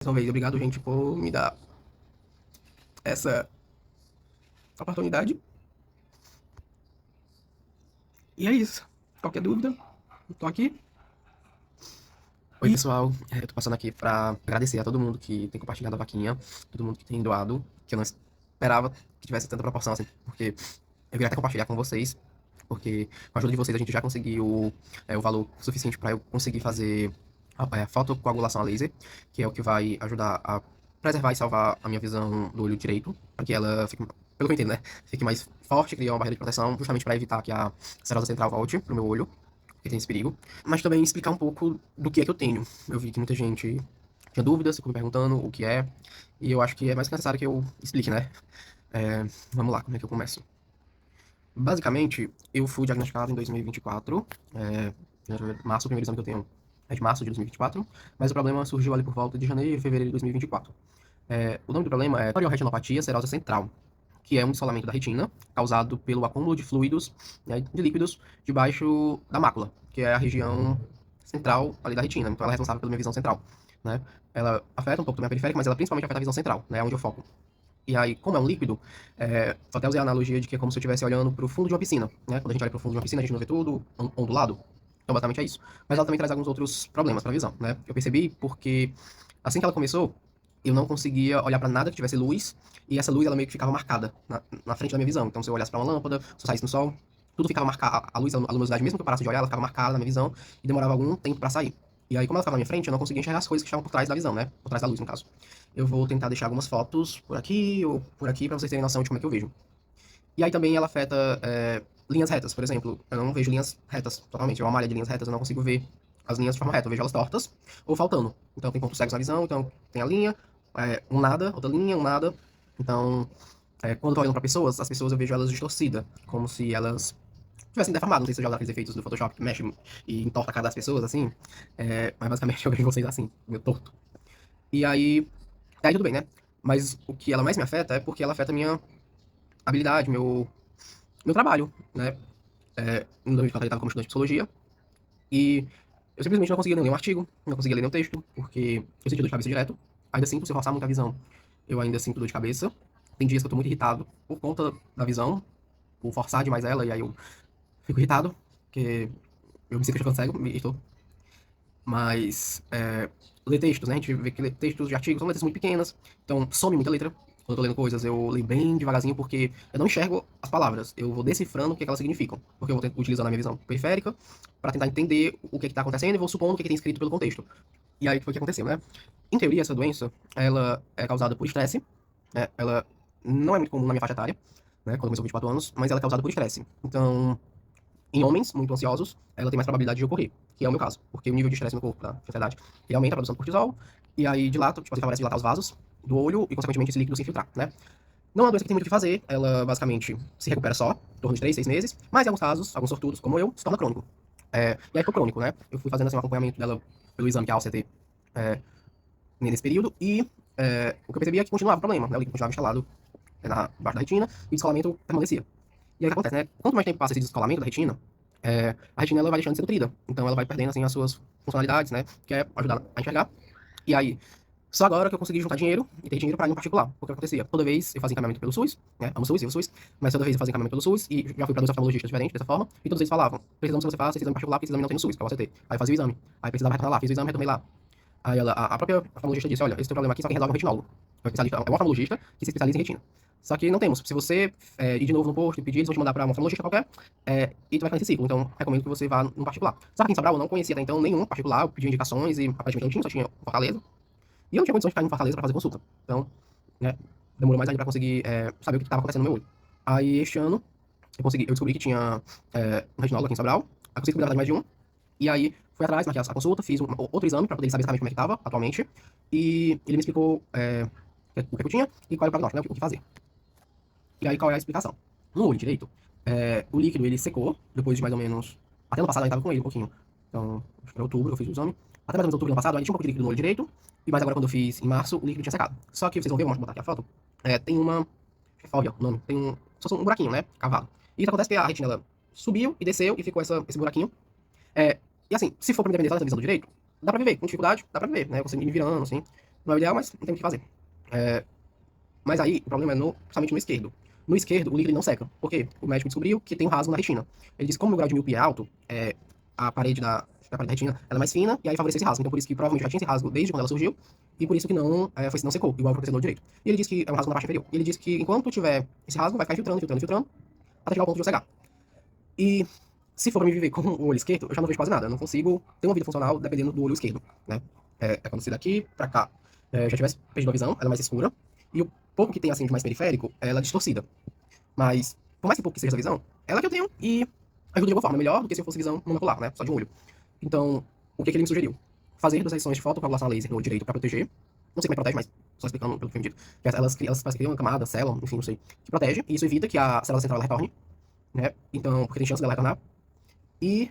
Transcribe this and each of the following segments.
Uma vez, obrigado, gente, por me dar essa oportunidade. E é isso. Qualquer dúvida, eu tô aqui. Oi, pessoal. Eu tô passando aqui pra agradecer a todo mundo que tem compartilhado a vaquinha, todo mundo que tem doado, que eu não esperava que tivesse tanta proporção assim, porque eu queria até compartilhar com vocês, porque com a ajuda de vocês a gente já conseguiu o valor suficiente para eu conseguir fazer a fotocoagulação a laser, que é o que vai ajudar a preservar e salvar a minha visão do olho direito, para que ela fique, pelo que eu entendo, né, fique mais forte, criar uma barreira de proteção, justamente para evitar que a serosa central volte pro meu olho, que tem esse perigo, mas também explicar um pouco do que é que eu tenho. Eu vi que muita gente tinha dúvidas, ficou me perguntando o que é, e eu acho que é mais que necessário que eu explique, né? Vamos lá, como é que eu começo? Basicamente, eu fui diagnosticado em 2024, março, o primeiro exame que eu tenho é de março de 2024, mas o problema surgiu ali por volta de janeiro, fevereiro de 2024. O nome do problema é toriorretinopatia serosa central, que é um descolamento da retina causado pelo acúmulo de fluidos, né, de líquidos debaixo da mácula, que é a região central ali da retina. Então ela é responsável pela minha visão central, né? Ela afeta um pouco também a periférica, mas ela principalmente afeta a visão central, né, onde eu foco. E aí, como é um líquido, só até usei a analogia de que é como se eu estivesse olhando para o fundo de uma piscina, né? Quando a gente olha para o fundo de uma piscina, a gente não vê tudo ondulado. Então, basicamente é isso. Mas ela também traz alguns outros problemas para a visão, né? Eu percebi porque, assim que ela começou, eu não conseguia olhar para nada que tivesse luz, e essa luz, ela meio que ficava marcada na frente da minha visão. Então, se eu olhasse para uma lâmpada, se eu saísse no sol, tudo ficava marcado, a luz, a luminosidade, mesmo que eu parasse de olhar, ela ficava marcada na minha visão, e demorava algum tempo para sair. E aí, como ela ficava na minha frente, eu não conseguia enxergar as coisas que estavam por trás da visão, né? Por trás da luz, no caso. Eu vou tentar deixar algumas fotos por aqui ou por aqui para vocês terem noção de como é que eu vejo. E aí também ela afeta linhas retas, por exemplo. Eu não vejo linhas retas totalmente. É uma malha de linhas retas, eu não consigo ver as linhas de forma reta. Eu vejo elas tortas ou faltando. Então tem pontos cegos na visão, então tem a linha, um nada, outra linha, um nada. Então, quando eu tô olhando para pessoas, as pessoas eu vejo elas distorcidas, como se elas tivessem deformado. Não sei se você já viu aqueles efeitos do Photoshop que mexe e entorta a cara das pessoas, assim. Mas basicamente eu vejo vocês assim, meio torto. E aí tudo bem, né? Mas o que ela mais me afeta é porque ela afeta a minha habilidade, meu trabalho, né? Em 2004 eu estava como estudante de psicologia e eu simplesmente não conseguia ler nenhum artigo, não conseguia ler nenhum texto, porque eu sentia dor de cabeça direto. Ainda sinto, se eu forçar muito a visão, eu ainda sinto dor de cabeça. Tem dias que eu tô muito irritado por conta da visão, por forçar demais ela, e aí eu fico irritado, porque eu me sinto que eu cego, me irritou. Mas ler textos, né? A gente vê que ler textos de artigos são letras muito pequenas, então some muita letra. Quando eu tô lendo coisas, eu leio bem devagarzinho, porque eu não enxergo as palavras. Eu vou decifrando o que, é que elas significam. Porque eu vou utilizando a minha visão periférica para tentar entender o que está acontecendo e vou supondo o que, é que tem escrito pelo contexto. E aí foi o que aconteceu, né? Em teoria, essa doença, ela é causada por estresse, né? Ela não é muito comum na minha faixa etária, né? Quando eu comecei com 24 anos, mas ela é causada por estresse. Então, em homens muito ansiosos, ela tem mais probabilidade de ocorrer, que é o meu caso, porque o nível de estresse no corpo, da ansiedade, ele aumenta a produção de cortisol, e aí dilata, tipo, favorece dilatar os vasos do olho e, consequentemente, esse líquido se infiltrar, né? Não é uma doença que tem muito o que fazer, ela basicamente se recupera só, em torno de 3, 6 meses, mas em alguns casos, alguns sortudos, como eu, se torna crônico. E aí ficou crônico, né? Eu fui fazendo assim, um acompanhamento dela pelo exame que é a OCT nesse período, e o que eu percebi é que continuava o problema, né? O líquido continuava instalado na baixo da retina, e o descolamento permanecia. E aí o que acontece, né? Quanto mais tempo passa esse descolamento da retina, a retina ela vai deixando de ser nutrida. Então ela vai perdendo assim as suas funcionalidades, né? Que é ajudar a enxergar. E aí, só agora que eu consegui juntar dinheiro e ter dinheiro para ir no particular. Porque o que acontecia? Toda vez eu fazia encaminhamento pelo SUS, né? Amo SUS, vivo SUS, mas toda vez eu fazia encaminhamento pelo SUS e já fui para dois oftalmologistas diferentes dessa forma. E todos eles falavam: precisamos que você faça esse exame particular, porque esse exame não tem no SUS, que é o ACT. Aí eu fazia o exame. Aí precisava retornar lá, fiz o exame, retornei lá. Aí a própria oftalmologista disse: olha, esse teu problema aqui só quem resolve é um retinólogo. É um oftalmologista que se especializa em retina. Só que não temos. Se você ir de novo no posto e pedir, eles vão te mandar para um oftalmologista qualquer e tu vai ficar nesse ciclo. Então, recomendo que você vá no particular. Só que aqui em Sobral eu não conhecia até então nenhum particular, eu pedi indicações e aparentemente não tinha, só tinha Fortaleza. E eu não tinha condições de ficar em Fortaleza para fazer consulta. Então, né, demorou mais ainda para conseguir saber o que estava acontecendo no meu olho. Aí, este ano, eu descobri que tinha um retinólogo aqui em Sobral. Aí consegui cuidar de mais de um. E aí, fui atrás, marquei a consulta, fiz outro exame para poder saber exatamente como é que estava atualmente. E ele me explicou o que eu tinha e qual era o prognóstico, né, o que fazer. E aí, qual é a explicação? No olho direito, o líquido ele secou, depois de mais ou menos. Até ano passado eu ainda tava com ele um pouquinho. Então, acho que era outubro, eu fiz o exame. Até mais ou menos outubro do ano passado, ainda tinha um pouco de líquido no olho direito. E mais agora, quando eu fiz em março, o líquido tinha secado. Só que vocês vão ver, vou botar aqui a foto. Tem uma. Fóvea, o nome. Tem só um buraquinho, né? Cavado. E isso acontece que a retina ela subiu e desceu e ficou esse buraquinho. E assim, se for pra me depender só dessa visão do direito, dá pra viver. Com dificuldade, dá pra viver, né? Você me virando, assim. Não é o ideal, mas não tem o que fazer. É, mas aí, o problema é principalmente no esquerdo. No esquerdo, o líquido não seca. Por quê? O médico descobriu que tem um rasgo na retina. Ele disse que como o grau de miopia é alto, a parede da retina ela é mais fina, e aí favorece esse rasgo. Então, por isso que provavelmente já tinha esse rasgo desde quando ela surgiu, e por isso que não secou, igual o protetor direito. E ele disse que é um rasgo na parte inferior. E ele disse que enquanto tiver esse rasgo, vai ficar infiltrando, até chegar ao ponto de eu cegar. E se for pra me viver com o olho esquerdo, eu já não vejo quase nada. Eu não consigo ter uma vida funcional dependendo do olho esquerdo, né? É quando se daqui pra cá já tivesse perdido a visão, ela é mais escura, e o pouco que tem assim de mais periférico, ela é distorcida. Mas, por mais que pouco que seja essa visão, ela é que eu tenho e ajuda de alguma forma, melhor do que se eu fosse visão monocular, né? Só de um olho. Então, o que ele me sugeriu? Fazer 2 sessões de fotocoagulação a laser no olho direito pra proteger. Não sei como é que protege, mas só explicando pelo que foi me dito. Que elas parece que criam uma camada, célula, enfim, não sei, que protege, e isso evita que a célula central ela retorne, né? Então, porque tem chance dela retornar. E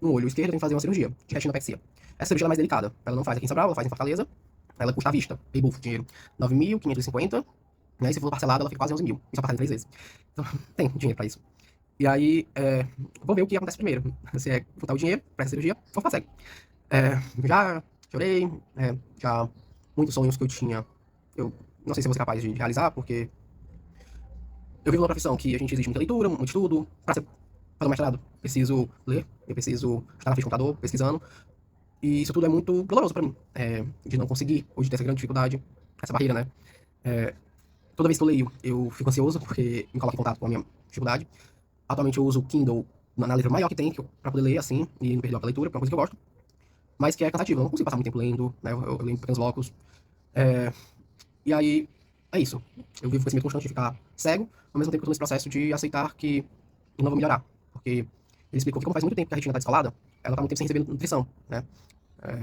no olho esquerdo tem que fazer uma cirurgia de retinopexia. Essa cirurgia é mais delicada. Ela não faz aqui em Sobral, ela faz em Fortaleza. Ela custa à vista. Pay buff, dinheiro. 9.550. Né? E se for parcelado, ela fica quase 11 mil. E só parcela em 3 vezes. Então, tem dinheiro pra isso. E aí, vou ver o que acontece primeiro. Se é botar o dinheiro pra essa cirurgia, ou ficar cego. Já chorei, já muitos sonhos que eu tinha, eu não sei se eu vou ser capaz de realizar, porque eu vivo numa profissão que a gente exige muita leitura, muito estudo. Pra fazer um mestrado, preciso ler, eu preciso estar na frente do computador, pesquisando. E isso tudo é muito doloroso pra mim, de não conseguir, ou de ter essa grande dificuldade, essa barreira, né? É, toda vez que eu leio, eu fico ansioso, porque me coloca em contato com a minha dificuldade. Atualmente eu uso o Kindle na letra maior que tem, pra poder ler assim, e não perder a leitura, que é uma coisa que eu gosto, mas que é cansativo, eu não consigo passar muito tempo lendo, né? Eu leio em pequenos blocos. É, e aí, é isso. Eu vivo com esse medo constante de ficar cego, ao mesmo tempo que eu tô nesse processo de aceitar que eu não vou melhorar. Porque ele explicou que como faz muito tempo que a retina tá descolada, ela tá muito tempo sem receber nutrição, né?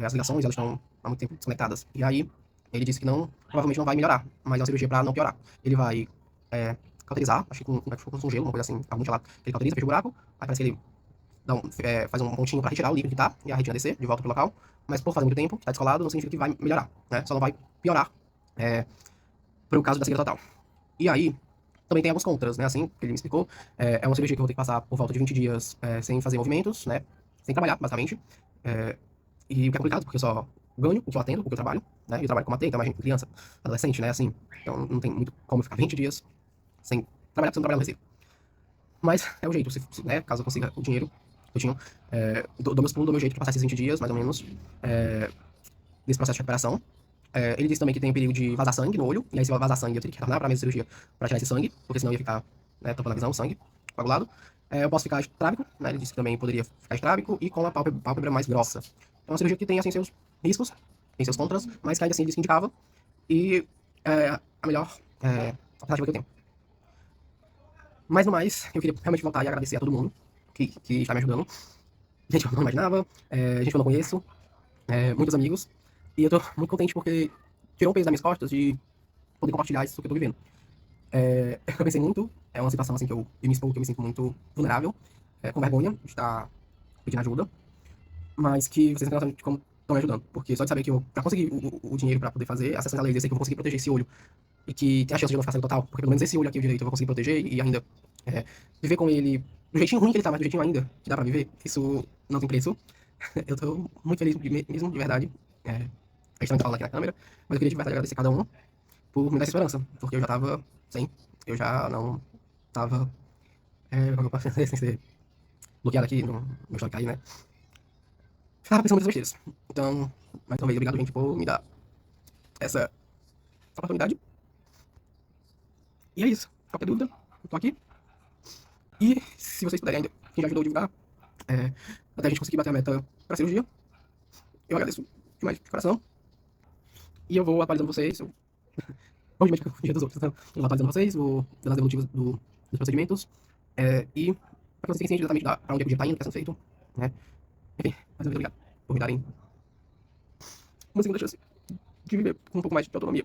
As ligações, elas estão há muito tempo desconectadas. E aí, ele disse que provavelmente não vai melhorar, mas é uma cirurgia pra não piorar. Ele vai cauterizar, acho que com um gelo, uma coisa assim, tá muito gelado. Ele cauteriza, fecha o buraco, aí parece que ele faz um pontinho pra retirar o líquido que tá, e a retina descer de volta pro local. Mas por fazer muito tempo, tá descolado, não significa que vai melhorar, né? Só não vai piorar, pro caso da cegueira total. E aí, também tem alguns contras, né? Assim, que ele me explicou. É uma cirurgia que eu vou ter que passar por volta de 20 dias sem fazer movimentos, né? Sem trabalhar, basicamente. E o que é complicado, porque eu só ganho o que eu atendo, o que eu trabalho, né? E eu trabalho como atendo, então imagina criança, adolescente, né? Assim, então não tem muito como ficar 20 dias sem trabalhar, porque você não trabalha no recibo. Mas é o jeito, né? Caso eu consiga o dinheiro que eu tinha, dou meu jeito pra passar esses 20 dias, mais ou menos, nesse processo de recuperação. Ele disse também que tem o perigo de vazar sangue no olho, e aí se vazar sangue eu teria que retornar pra mesa de cirurgia pra tirar esse sangue, porque senão ia ficar, né, tampando a visão, o sangue, coagulado. Eu posso ficar estrábico, né, ele disse que também poderia ficar estrábico, e com a pálpebra mais grossa. É uma cirurgia que tem, assim, seus riscos, tem seus contras, mas que ainda assim ele disse que indicava, e a melhor alternativa que eu tenho. Mas no mais, eu queria realmente voltar e agradecer a todo mundo que está me ajudando. Gente que eu não imaginava, gente que eu não conheço, muitos amigos, e eu tô muito contente porque tirou um peso das minhas costas de poder compartilhar isso que eu tô vivendo. Eu pensei muito, é uma situação assim que eu me expor, que eu me sinto muito vulnerável, com vergonha de estar pedindo ajuda, mas que vocês não têm noção de como estão me ajudando, porque só de saber que eu, pra conseguir o dinheiro pra poder fazer as sessões a laser, eu sei que eu vou conseguir proteger esse olho, e que tem a chance de eu não ficar cego total, porque pelo menos esse olho aqui direito eu vou conseguir proteger e ainda viver com ele do jeitinho ruim que ele tá, mas do jeitinho ainda que dá pra viver, isso não tem preço. Eu tô muito feliz mesmo, de verdade. A gente também tá falando aqui na câmera, mas eu queria de verdade agradecer a cada um por me dar essa esperança, porque eu já tava sem, eu já não tava, como eu posso dizer, sem ser bloqueado aqui no meu histórico aí, né? Ficava pensando muitas besteiras. Então, mais uma vez, obrigado, gente, por me dar essa oportunidade. E é isso. Qualquer dúvida, eu tô aqui. E se vocês puderem ainda, quem já ajudou a divulgar, até a gente conseguir bater a meta pra cirurgia, eu agradeço demais, de coração. E eu vou atualizando vocês, obviamente com o dia dos outros, então eu vou atualizando vocês, vou dando as evolutivas dos procedimentos, e para que vocês fiquem cientes exatamente pra onde é que o dia tá indo, o que está sendo feito, né? Enfim, mais uma vez obrigado por me darem uma segunda chance de viver com um pouco mais de autonomia.